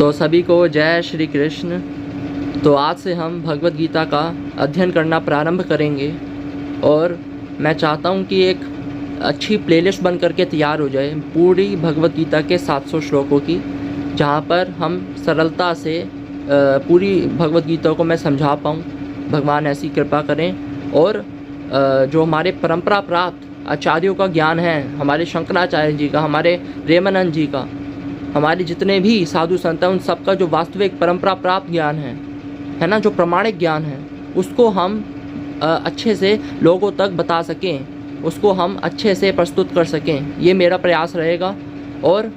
तो सभी को जय श्री कृष्ण। तो आज से हम भगवत गीता का अध्ययन करना प्रारंभ करेंगे और मैं चाहता हूँ कि एक अच्छी प्लेलिस्ट बन करके तैयार हो जाए पूरी भगवत गीता के 700 श्लोकों की, जहाँ पर हम सरलता से पूरी भगवत गीता को मैं समझा पाऊँ। भगवान ऐसी कृपा करें। और जो हमारे परंपरा प्राप्त आचार्यों का ज्ञान है, हमारे शंकराचार्य जी का, हमारे रेमानंद जी का, हमारे जितने भी साधु संत हैं, उन सबका जो वास्तविक परंपरा प्राप्त ज्ञान है ना, जो प्रमाणिक ज्ञान है, उसको हम अच्छे से लोगों तक बता सकें, उसको हम अच्छे से प्रस्तुत कर सकें, ये मेरा प्रयास रहेगा। और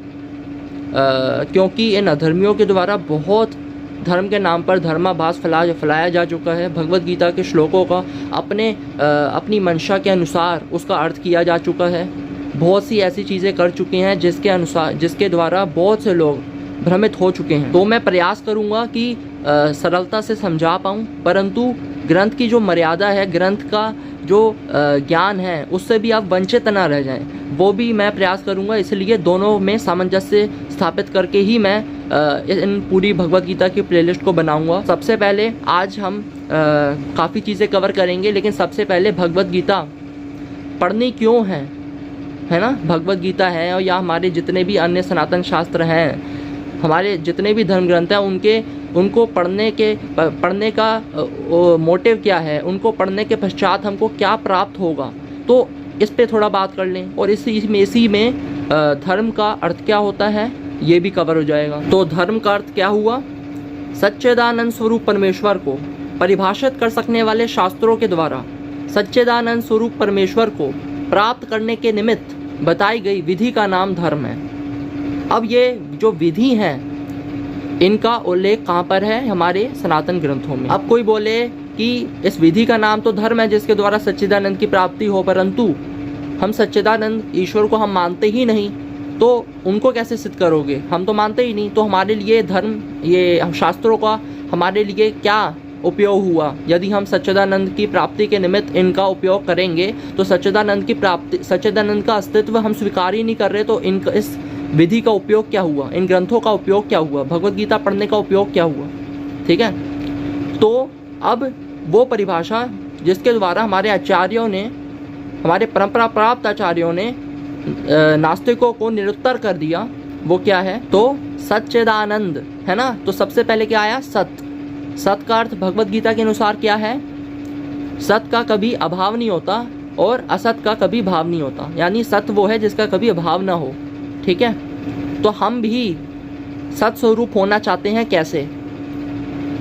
क्योंकि इन अधर्मियों के द्वारा बहुत धर्म के नाम पर धर्माभास फैलाया जा चुका है। भगवत गीता के श्लोकों का अपनी मंशा के अनुसार उसका अर्थ किया जा चुका है। बहुत सी ऐसी चीज़ें कर चुके हैं जिसके द्वारा बहुत से लोग भ्रमित हो चुके हैं। तो मैं प्रयास करूंगा कि सरलता से समझा पाऊँ, परंतु ग्रंथ की जो मर्यादा है, ग्रंथ का जो ज्ञान है, उससे भी आप वंचित ना रह जाएं, वो भी मैं प्रयास करूंगा। इसलिए दोनों में सामंजस्य स्थापित करके ही मैं इन पूरी भगवत गीता की प्लेलिस्ट को बनाऊंगा। सबसे पहले आज हम काफ़ी चीज़ें कवर करेंगे, लेकिन सबसे पहले भगवत गीता पढ़नी क्यों है ना। भगवत गीता है और या हमारे जितने भी अन्य सनातन शास्त्र हैं, हमारे जितने भी धर्म ग्रंथ हैं, उनको पढ़ने का मोटिव क्या है, उनको पढ़ने के पश्चात हमको क्या प्राप्त होगा, तो इस पे थोड़ा बात कर लें। और इसी में धर्म का अर्थ क्या होता है, ये भी कवर हो जाएगा। तो धर्म का अर्थ क्या हुआ? सच्चिदानंद स्वरूप परमेश्वर को परिभाषित कर सकने वाले शास्त्रों के द्वारा सच्चिदानंद स्वरूप परमेश्वर को प्राप्त करने के निमित्त बताई गई विधि का नाम धर्म है। अब ये जो विधि हैं, इनका उल्लेख कहाँ पर है? हमारे सनातन ग्रंथों में। अब कोई बोले कि इस विधि का नाम तो धर्म है जिसके द्वारा सच्चिदानंद की प्राप्ति हो, परंतु हम सच्चिदानंद ईश्वर को हम मानते ही नहीं, तो उनको कैसे सिद्ध करोगे? हम तो मानते ही नहीं, तो हमारे लिए धर्म, ये शास्त्रों का हमारे लिए क्या उपयोग हुआ? यदि हम सच्चिदानंद की प्राप्ति के निमित्त इनका उपयोग करेंगे तो सच्चिदानंद का अस्तित्व हम स्वीकार ही नहीं कर रहे, तो इस विधि का उपयोग क्या हुआ? इन ग्रंथों का उपयोग क्या हुआ? भगवत गीता पढ़ने का उपयोग क्या हुआ? ठीक है। तो अब वो परिभाषा जिसके द्वारा हमारे आचार्यों ने, हमारे परंपरा प्राप्त आचार्यों ने नास्तिकों को निरुत्तर कर दिया, वो क्या है? तो सच्चिदानंद है ना। तो सबसे पहले क्या आया? सत। सत का अर्थ भगवत गीता के अनुसार क्या है? सत का कभी अभाव नहीं होता और असत का कभी भाव नहीं होता, यानी सत वो है जिसका कभी अभाव ना हो। ठीक है। तो हम भी सत स्वरूप होना चाहते हैं। कैसे?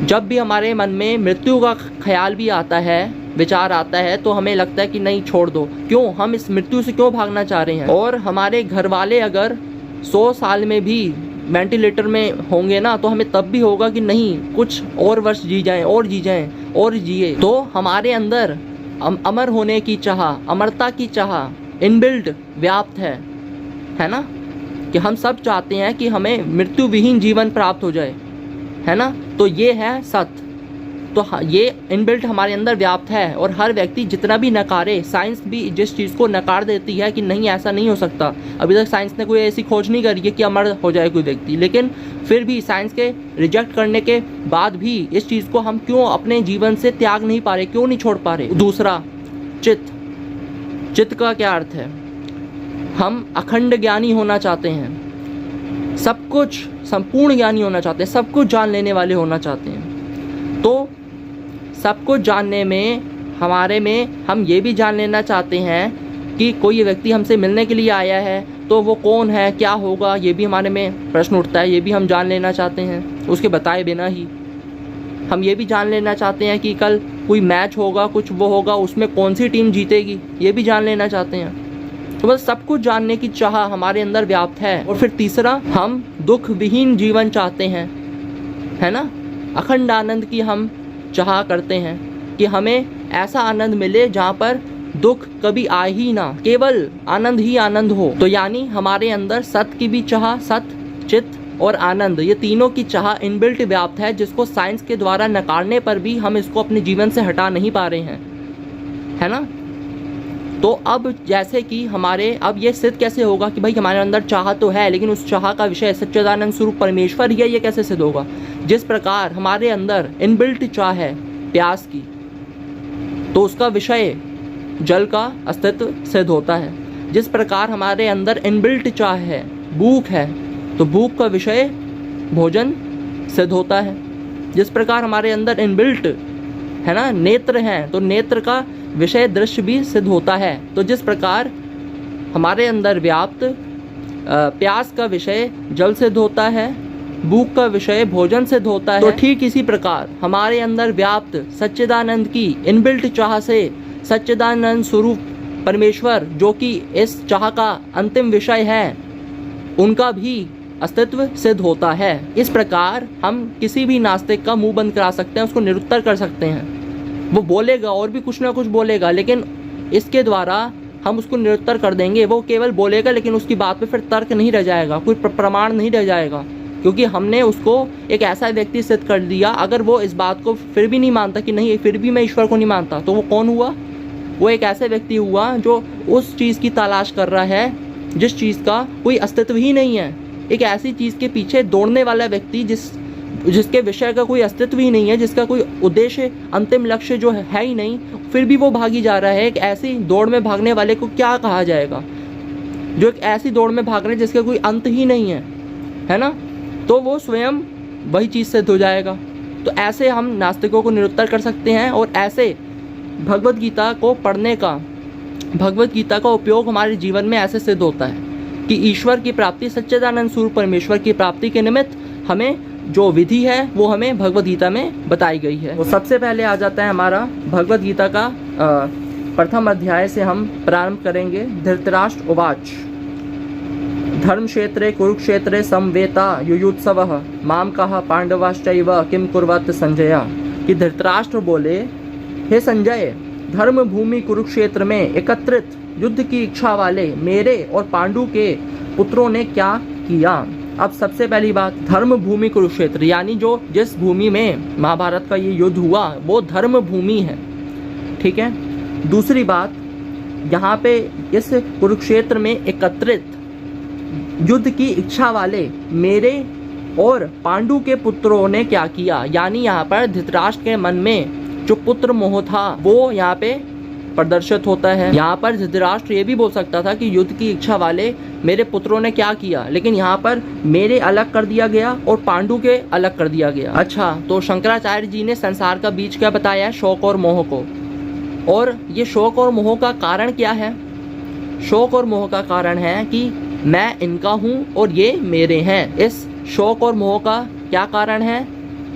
जब भी हमारे मन में मृत्यु का ख्याल भी आता है, विचार आता है, तो हमें लगता है कि नहीं, छोड़ दो। क्यों? हम इस मृत्यु से क्यों भागना चाह रहे हैं? और हमारे घर वाले अगर 100 साल में भी वेंटिलेटर में होंगे ना, तो हमें तब भी होगा कि नहीं, कुछ और वर्ष जी जाएं और जिए। तो हमारे अंदर अमर होने की चाह, अमरता की चाह इनबिल्ट व्याप्त है ना, कि हम सब चाहते हैं कि हमें मृत्यु विहीन जीवन प्राप्त हो जाए, है ना। तो ये है सत। तो ये इनबिल्ट हमारे अंदर व्याप्त है। और हर व्यक्ति जितना भी नकारे, साइंस भी जिस चीज़ को नकार देती है कि नहीं, ऐसा नहीं हो सकता, अभी तक साइंस ने कोई ऐसी खोज नहीं करी है कि अमर हो जाए कोई व्यक्ति, लेकिन फिर भी साइंस के रिजेक्ट करने के बाद भी इस चीज़ को हम क्यों अपने जीवन से त्याग नहीं पा रहे, क्यों नहीं छोड़ पा रहे? दूसरा, चित्त का क्या अर्थ है? हम अखंड ज्ञानी होना चाहते हैं, सब कुछ संपूर्ण ज्ञानी होना चाहते हैं, सब कुछ जान लेने वाले होना चाहते हैं। तो सब कुछ जानने में हम ये भी जान लेना चाहते हैं कि कोई व्यक्ति हमसे मिलने के लिए आया है तो वो कौन है, क्या होगा, ये भी हमारे में प्रश्न उठता है। ये भी हम जान लेना चाहते हैं उसके बताए बिना ही। हम ये भी जान लेना चाहते हैं कि कल कोई मैच होगा, कुछ वो होगा, उसमें कौन सी टीम जीतेगी, ये भी जान लेना चाहते हैं। तो बस सब कुछ जानने की चाह हमारे अंदर व्याप्त है। और फिर तीसरा, हम दुख विहीन जीवन चाहते हैं, है ना। अखंड आनंद की हम चाह करते हैं कि हमें ऐसा आनंद मिले जहाँ पर दुख कभी आए ही ना, केवल आनंद ही आनंद हो। तो यानी हमारे अंदर सत की भी चाह, सत, चित्त और आनंद, ये तीनों की चाह इनबिल्ट व्याप्त है, जिसको साइंस के द्वारा नकारने पर भी हम इसको अपने जीवन से हटा नहीं पा रहे हैं, है ना। तो अब जैसे कि हमारे अब ये सिद्ध कैसे होगा कि भाई हमारे अंदर चाह तो है, लेकिन उस चाह का विषय सच्चिदानंद स्वरूप परमेश्वर ही है, ये कैसे सिद्ध होगा? जिस प्रकार हमारे अंदर इनबिल्ट चाह है प्यास की, तो उसका विषय जल का अस्तित्व सिद्ध होता है। जिस प्रकार हमारे अंदर इनबिल्ट चाह है, भूख है, तो भूख का विषय भोजन सिद्ध होता है। जिस प्रकार हमारे अंदर इनबिल्ट है ना नेत्र हैं, तो नेत्र का विषय दृश्य भी सिद्ध होता है। तो जिस प्रकार हमारे अंदर व्याप्त प्यास का विषय जल सिद्ध होता है, भूख का विषय भोजन सिद्ध होता है, तो ठीक इसी प्रकार हमारे अंदर व्याप्त सच्चिदानंद की इनबिल्ट चाह से सच्चिदानंद स्वरूप परमेश्वर, जो कि इस चाह का अंतिम विषय है, उनका भी अस्तित्व सिद्ध होता है। इस प्रकार हम किसी भी नास्तिक का मुंह बंद करा सकते हैं, उसको निरुत्तर कर सकते हैं। वो बोलेगा और भी कुछ ना कुछ बोलेगा, लेकिन इसके द्वारा हम उसको निरुत्तर कर देंगे। वो केवल बोलेगा, लेकिन उसकी बात पे फिर तर्क नहीं रह जाएगा, कोई प्रमाण नहीं रह जाएगा, क्योंकि हमने उसको एक ऐसा व्यक्ति सिद्ध कर दिया। अगर वो इस बात को फिर भी नहीं मानता कि नहीं फिर भी मैं ईश्वर को नहीं मानता, तो वो कौन हुआ? वो एक ऐसा व्यक्ति हुआ जो उस चीज़ की तलाश कर रहा है जिस चीज़ का कोई अस्तित्व ही नहीं है। एक ऐसी चीज़ के पीछे दौड़ने वाला व्यक्ति जिसके विषय का कोई अस्तित्व ही नहीं है, जिसका कोई उद्देश्य अंतिम लक्ष्य जो है ही नहीं, फिर भी वो भागी जा रहा है। एक ऐसी दौड़ में भागने वाले को क्या कहा जाएगा? जो एक ऐसी दौड़ में भाग रहे हैं जिसका कोई अंत ही नहीं है ना? तो वो स्वयं वही चीज़ सिद्ध हो जाएगा। तो ऐसे हम नास्तिकों को निरुत्तर कर सकते हैं, और ऐसे भगवत गीता को पढ़ने का, भगवत गीता का उपयोग हमारे जीवन में ऐसे सिद्ध होता है कि ईश्वर की प्राप्ति, सच्चिदानंद स्वरूप परमेश्वर की प्राप्ति के निमित्त हमें जो विधि है वो हमें भगवत गीता में बताई गई है। वो सबसे पहले आ जाता है हमारा भगवत गीता का प्रथम अध्याय से हम प्रारंभ करेंगे। धृतराष्ट्र उवाच धर्म क्षेत्रे कुरुक्षेत्रे समवेता युयुत्सवः माम कहा पांडवाश्चैव किम कुर्वत संजय। कि धृतराष्ट्र बोले, हे संजय, धर्म भूमि कुरुक्षेत्र में एकत्रित युद्ध की इच्छा वाले मेरे और पांडु के पुत्रों ने क्या किया? अब सबसे पहली बात, धर्म भूमि कुरुक्षेत्र, यानी जो जिस भूमि में महाभारत का ये युद्ध हुआ वो धर्म भूमि है, ठीक है। दूसरी बात, यहाँ पे इस कुरुक्षेत्र में एकत्रित युद्ध की इच्छा वाले मेरे और पांडु के पुत्रों ने क्या किया, यानी यहाँ पर धृतराष्ट्र के मन में जो पुत्र मोह था वो यहाँ पे प्रदर्शित होता है। यहाँ पर धृतराष्ट्र ये भी बोल सकता था कि युद्ध की इच्छा वाले मेरे पुत्रों ने क्या किया, लेकिन यहाँ पर मेरे अलग कर दिया गया और पांडु के अलग कर दिया गया। अच्छा, तो शंकराचार्य जी ने संसार का बीज क्या बताया है? शोक और मोह को। और ये शोक और मोह का कारण क्या है? शोक और मोह का कारण है कि मैं इनका हूँ और ये मेरे हैं। इस शोक और मोह का क्या कारण है?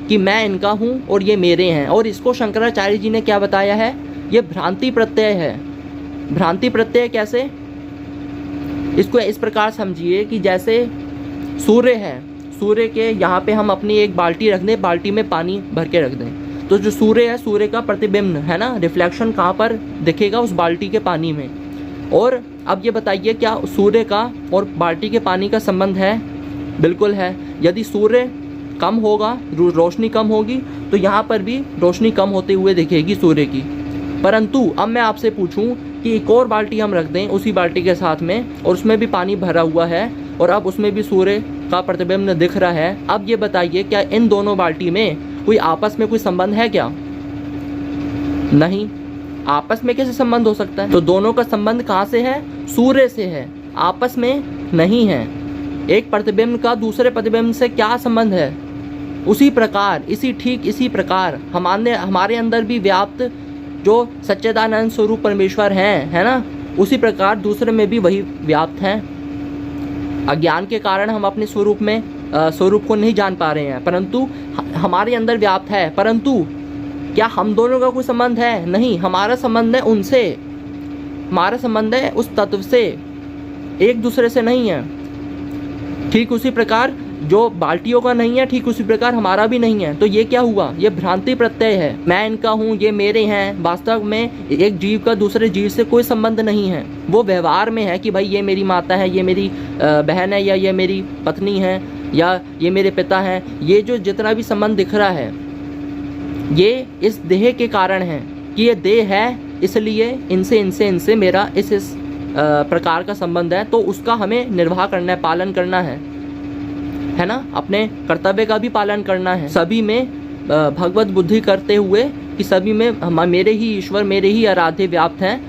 कि मैं इनका हूँ और ये मेरे हैं। और इसको शंकराचार्य जी ने क्या बताया है? ये भ्रांति प्रत्यय है। भ्रांति प्रत्यय कैसे? इसको इस प्रकार समझिए कि जैसे सूर्य है, सूर्य के यहाँ पे हम अपनी एक बाल्टी रख दें, बाल्टी में पानी भर के रख दें, तो जो सूर्य है, सूर्य का प्रतिबिंब है ना, रिफ्लेक्शन कहाँ पर दिखेगा? उस बाल्टी के पानी में। और अब ये बताइए, क्या सूर्य का और बाल्टी के पानी का संबंध है? बिल्कुल है। यदि सूर्य कम होगा, रोशनी कम होगी, तो यहाँ पर भी रोशनी कम होते हुए दिखेगी सूर्य की। परंतु अब मैं आपसे पूछूं कि एक और बाल्टी हम रख दें उसी बाल्टी के साथ में, और उसमें भी पानी भरा हुआ है और अब उसमें भी सूर्य का प्रतिबिंब दिख रहा है। अब ये बताइए, क्या इन दोनों बाल्टी में कोई आपस में कोई संबंध है क्या? नहीं। आपस में कैसे संबंध हो सकता है? तो दोनों का संबंध कहाँ से है? सूर्य से है, आपस में नहीं है। एक प्रतिबिंब का दूसरे प्रतिबिंब से क्या संबंध है? उसी प्रकार, इसी प्रकार हमारे अंदर भी व्याप्त जो सच्चिदानंद स्वरूप परमेश्वर हैं, है ना, उसी प्रकार दूसरे में भी वही व्याप्त हैं। अज्ञान के कारण हम अपने स्वरूप को नहीं जान पा रहे हैं, परंतु हमारे अंदर व्याप्त है। परंतु क्या हम दोनों का कोई संबंध है? नहीं। हमारा संबंध है उनसे, हमारा संबंध है उस तत्व से, एक दूसरे से नहीं है। ठीक उसी प्रकार जो बाल्टियों का नहीं है, ठीक उसी प्रकार हमारा भी नहीं है। तो ये क्या हुआ? ये भ्रांति प्रत्यय है। मैं इनका हूँ, ये मेरे हैं। वास्तव में एक जीव का दूसरे जीव से कोई संबंध नहीं है। वो व्यवहार में है कि भाई ये मेरी माता है, ये मेरी बहन है, या ये मेरी पत्नी है, या ये मेरे पिता हैं। ये जो जितना भी संबंध दिख रहा है, ये इस देह के कारण है कि ये देह है इसलिए इनसे मेरा इस प्रकार का संबंध है, तो उसका हमें निर्वाह करना है, पालन करना है ना। अपने कर्तव्य का भी पालन करना है, सभी में भगवत बुद्धि करते हुए कि सभी में मेरे ही ईश्वर, मेरे ही आराध्य व्याप्त हैं,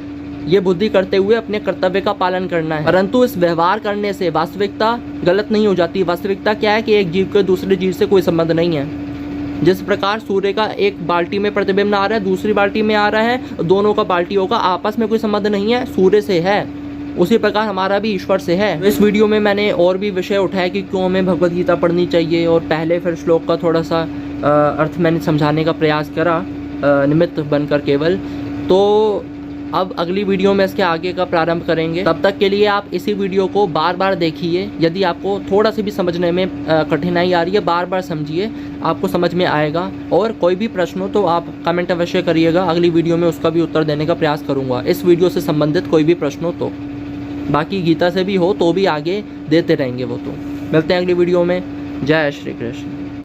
ये बुद्धि करते हुए अपने कर्तव्य का पालन करना है। परंतु इस व्यवहार करने से वास्तविकता गलत नहीं हो जाती। वास्तविकता क्या है कि एक जीव के दूसरे जीव से कोई संबंध नहीं है। जिस प्रकार सूर्य का एक बाल्टी में प्रतिबिंब आ रहा है, दूसरी बाल्टी में आ रहा है, दोनों का बाल्टियों का आपस में कोई संबंध नहीं है, सूर्य से है, उसी प्रकार हमारा भी ईश्वर से है। इस वीडियो में मैंने और भी विषय उठाया कि क्यों हमें भगवत गीता पढ़नी चाहिए, और पहले फिर श्लोक का थोड़ा सा अर्थ मैंने समझाने का प्रयास करा, निमित्त बनकर केवल। तो अब अगली वीडियो में इसके आगे का प्रारंभ करेंगे। तब तक के लिए आप इसी वीडियो को बार बार देखिए। यदि आपको थोड़ा सा भी समझने में कठिनाई आ रही है, बार बार समझिए, आपको समझ में आएगा। और कोई भी प्रश्न हो तो आप कमेंट अवश्य करिएगा, अगली वीडियो में उसका भी उत्तर देने का प्रयास करूँगा। इस वीडियो से संबंधित कोई भी प्रश्न हो तो, बाकी गीता से भी हो तो भी आगे देते रहेंगे वो तो। मिलते हैं अगली वीडियो में। जय श्री कृष्ण।